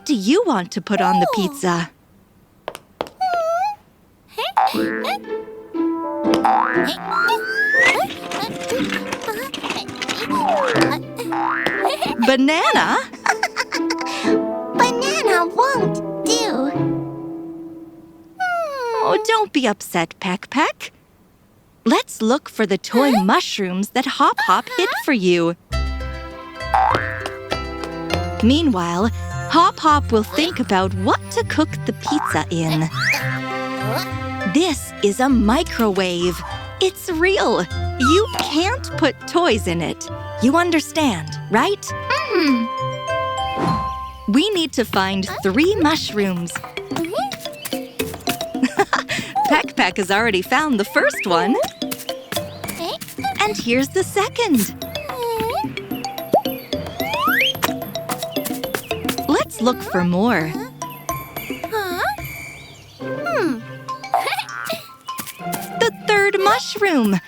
What do you want to put on the pizza? Banana? Banana won't do. Oh, don't be upset, Peck. Let's look for the toy mushrooms that Hop Hop hid for you. Meanwhile, Hop Hop will think about what to cook the pizza in. This is a microwave. It's real. You can't put toys in it. You understand, right? We need to find 3 mushrooms. Peck has already found the first one. And here's the second. Let's look for more. The third mushroom.